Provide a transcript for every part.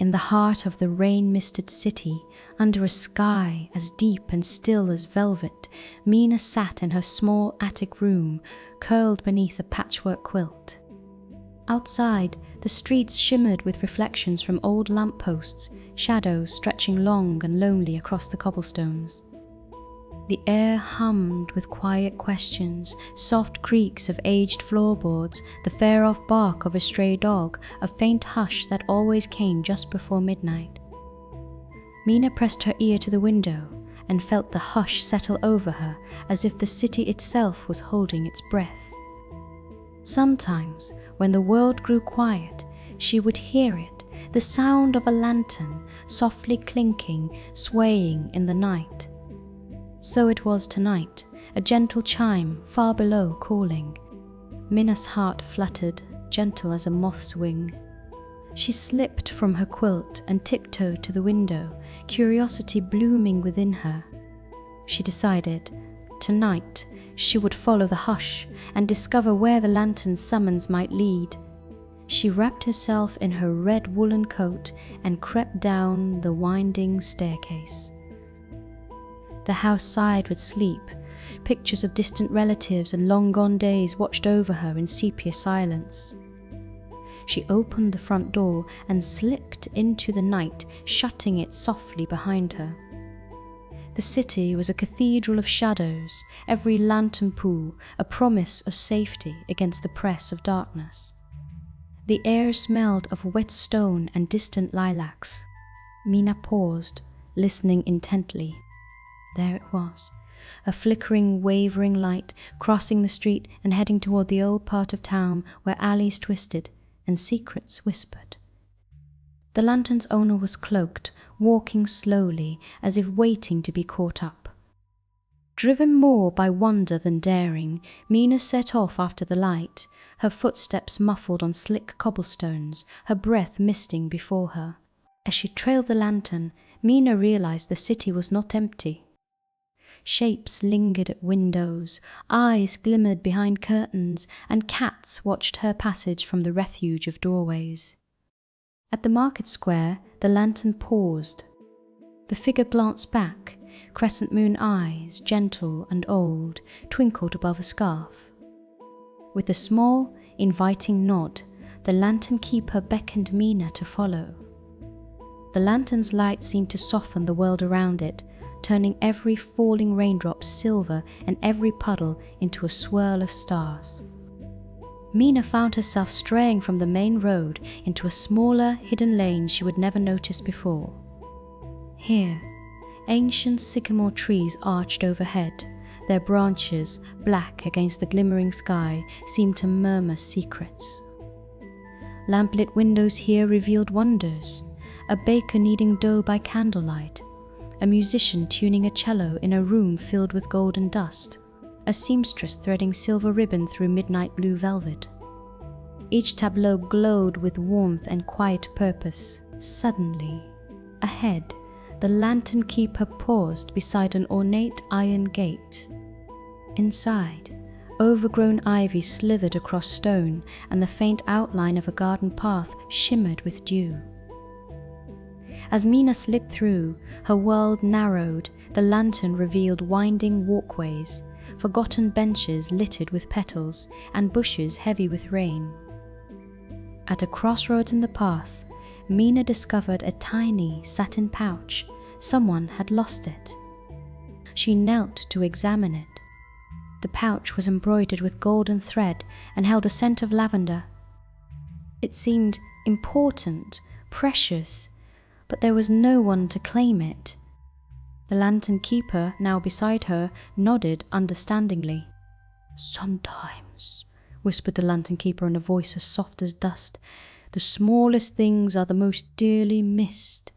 in the heart of the rain-misted city, under a sky as deep and still as velvet, Mina sat in her small attic room, curled beneath a patchwork quilt. Outside, the streets shimmered with reflections from old lampposts, shadows stretching long and lonely across the cobblestones. The air hummed with quiet questions, soft creaks of aged floorboards, the far-off bark of a stray dog, a faint hush that always came just before midnight. Mina pressed her ear to the window and felt the hush settle over her as if the city itself was holding its breath. Sometimes, when the world grew quiet, she would hear it, the sound of a lantern softly clinking, swaying in the night. So it was tonight, a gentle chime far below calling. Mina's heart fluttered, gentle as a moth's wing. She slipped from her quilt and tiptoed to the window, curiosity blooming within her. She decided, tonight, she would follow the hush and discover where the lantern's summons might lead. She wrapped herself in her red woolen coat and crept down the winding staircase. The house sighed with sleep. Pictures of distant relatives and long-gone days watched over her in sepia silence. She opened the front door and slipped into the night, shutting it softly behind her. The city was a cathedral of shadows, every lantern pool a promise of safety against the press of darkness. The air smelled of wet stone and distant lilacs. Mina paused, listening intently. There it was, a flickering, wavering light, crossing the street and heading toward the old part of town where alleys twisted and secrets whispered. The lantern's owner was cloaked, walking slowly, as if waiting to be caught up. Driven more by wonder than daring, Mina set off after the light, her footsteps muffled on slick cobblestones, her breath misting before her. As she trailed the lantern, Mina realized the city was not empty. Shapes lingered at windows, eyes glimmered behind curtains, and cats watched her passage from the refuge of doorways. At the market square, the lantern paused. The figure glanced back, crescent moon eyes, gentle and old, twinkled above a scarf. With a small, inviting nod, the lantern keeper beckoned Mina to follow. The lantern's light seemed to soften the world around it, turning every falling raindrop silver and every puddle into a swirl of stars. Mina found herself straying from the main road into a smaller, hidden lane she would never noticed before. Here, ancient sycamore trees arched overhead, their branches, black against the glimmering sky, seemed to murmur secrets. Lamplit windows here revealed wonders, a baker kneading dough by candlelight, a musician tuning a cello in a room filled with golden dust, a seamstress threading silver ribbon through midnight blue velvet. Each tableau glowed with warmth and quiet purpose. Suddenly, ahead, the lantern keeper paused beside an ornate iron gate. Inside, overgrown ivy slithered across stone, and the faint outline of a garden path shimmered with dew. As Mina slid through, her world narrowed, the lantern revealed winding walkways, forgotten benches littered with petals, and bushes heavy with rain. At a crossroads in the path, Mina discovered a tiny satin pouch. Someone had lost it. She knelt to examine it. The pouch was embroidered with golden thread and held a scent of lavender. It seemed important, precious, but there was no one to claim it. The lantern keeper, now beside her, nodded understandingly. "Sometimes," whispered the lantern keeper in a voice as soft as dust, "the smallest things are the most dearly missed."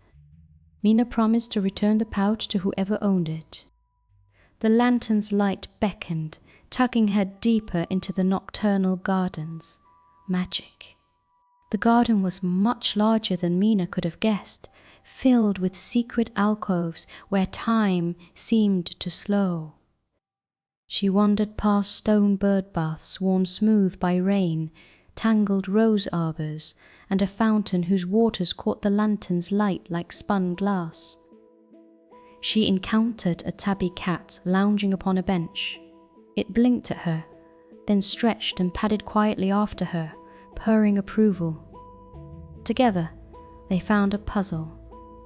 Mina promised to return the pouch to whoever owned it. The lantern's light beckoned, tugging her deeper into the nocturnal gardens. Magic. The garden was much larger than Mina could have guessed, filled with secret alcoves where time seemed to slow. She wandered past stone bird baths worn smooth by rain, tangled rose arbors, and a fountain whose waters caught the lantern's light like spun glass. She encountered a tabby cat lounging upon a bench. It blinked at her, then stretched and padded quietly after her, purring approval. Together, they found a puzzle,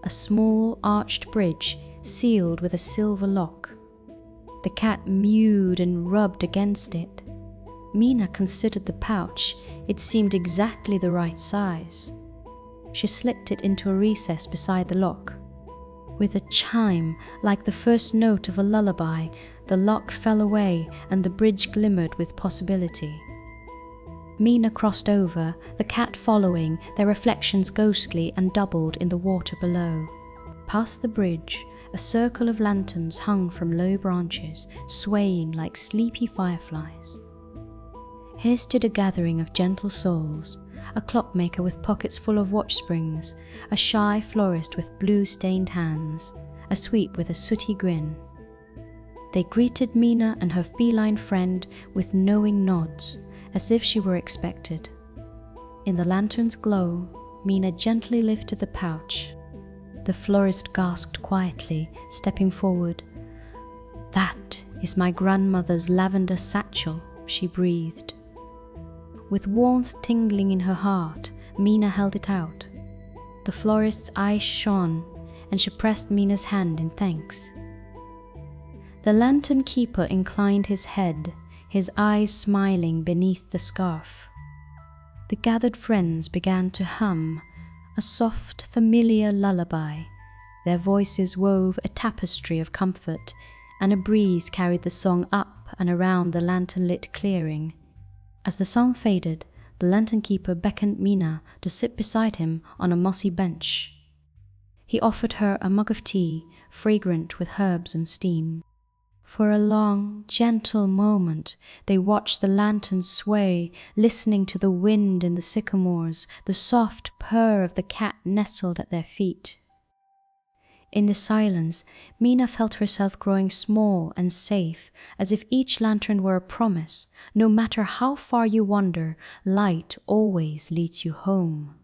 a small arched bridge sealed with a silver lock. The cat mewed and rubbed against it. Mina considered the pouch. It seemed exactly the right size. She slipped it into a recess beside the lock. With a chime, like the first note of a lullaby, the lock fell away and the bridge glimmered with possibility. Mina crossed over, the cat following, their reflections ghostly and doubled in the water below. Past the bridge, a circle of lanterns hung from low branches, swaying like sleepy fireflies. Here stood a gathering of gentle souls, a clockmaker with pockets full of watch springs, a shy florist with blue-stained hands, a sweep with a sooty grin. They greeted Mina and her feline friend with knowing nods, as if she were expected. In the lantern's glow, Mina gently lifted the pouch. The florist gasped quietly, stepping forward. "That is my grandmother's lavender satchel," she breathed. With warmth tingling in her heart, Mina held it out. The florist's eyes shone, and she pressed Mina's hand in thanks. The lantern keeper inclined his head, his eyes smiling beneath the scarf. The gathered friends began to hum, a soft, familiar lullaby. Their voices wove a tapestry of comfort, and a breeze carried the song up and around the lantern-lit clearing. As the song faded, the lantern keeper beckoned Mina to sit beside him on a mossy bench. He offered her a mug of tea, fragrant with herbs and steam. For a long, gentle moment, they watched the lantern sway, listening to the wind in the sycamores, the soft purr of the cat nestled at their feet. In the silence, Mina felt herself growing small and safe, as if each lantern were a promise. No matter how far you wander, light always leads you home.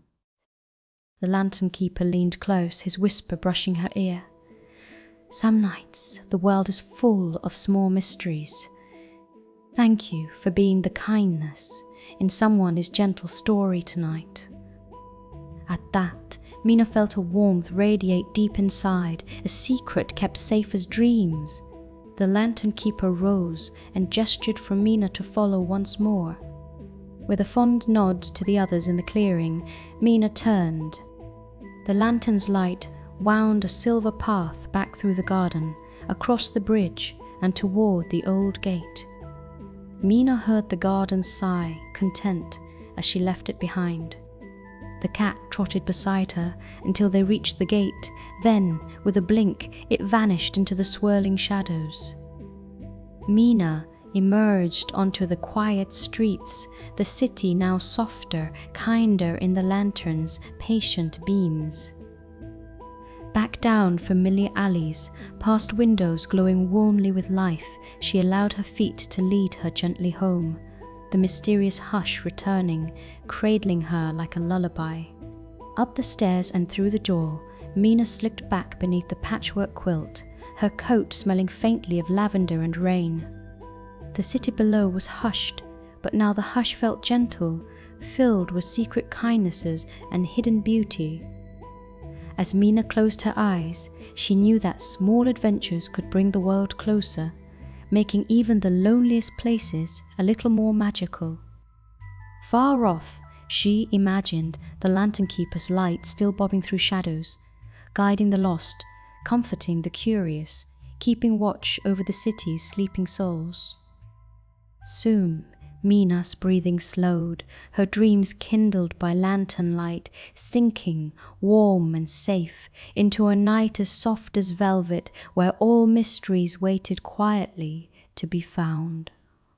The lantern keeper leaned close, his whisper brushing her ear. "Some nights the world is full of small mysteries. Thank you for being the kindness in someone's gentle story tonight." At that, Mina felt a warmth radiate deep inside, a secret kept safe as dreams. The lantern keeper rose and gestured for Mina to follow once more. With a fond nod to the others in the clearing, Mina turned. The lantern's light wound a silver path back through the garden, across the bridge, and toward the old gate. Mina heard the garden sigh, content, as she left it behind. The cat trotted beside her until they reached the gate, then, with a blink, it vanished into the swirling shadows. Mina emerged onto the quiet streets, the city now softer, kinder in the lantern's patient beams. Back down familiar alleys, past windows glowing warmly with life, she allowed her feet to lead her gently home, the mysterious hush returning, cradling her like a lullaby. Up the stairs and through the door, Mina slipped back beneath the patchwork quilt, her coat smelling faintly of lavender and rain. The city below was hushed, but now the hush felt gentle, filled with secret kindnesses and hidden beauty. As Mina closed her eyes, she knew that small adventures could bring the world closer, making even the loneliest places a little more magical. Far off, she imagined the lantern keeper's light still bobbing through shadows, guiding the lost, comforting the curious, keeping watch over the city's sleeping souls. Soon, Mina's breathing slowed, her dreams kindled by lantern light, sinking, warm and safe, into a night as soft as velvet, where all mysteries waited quietly to be found.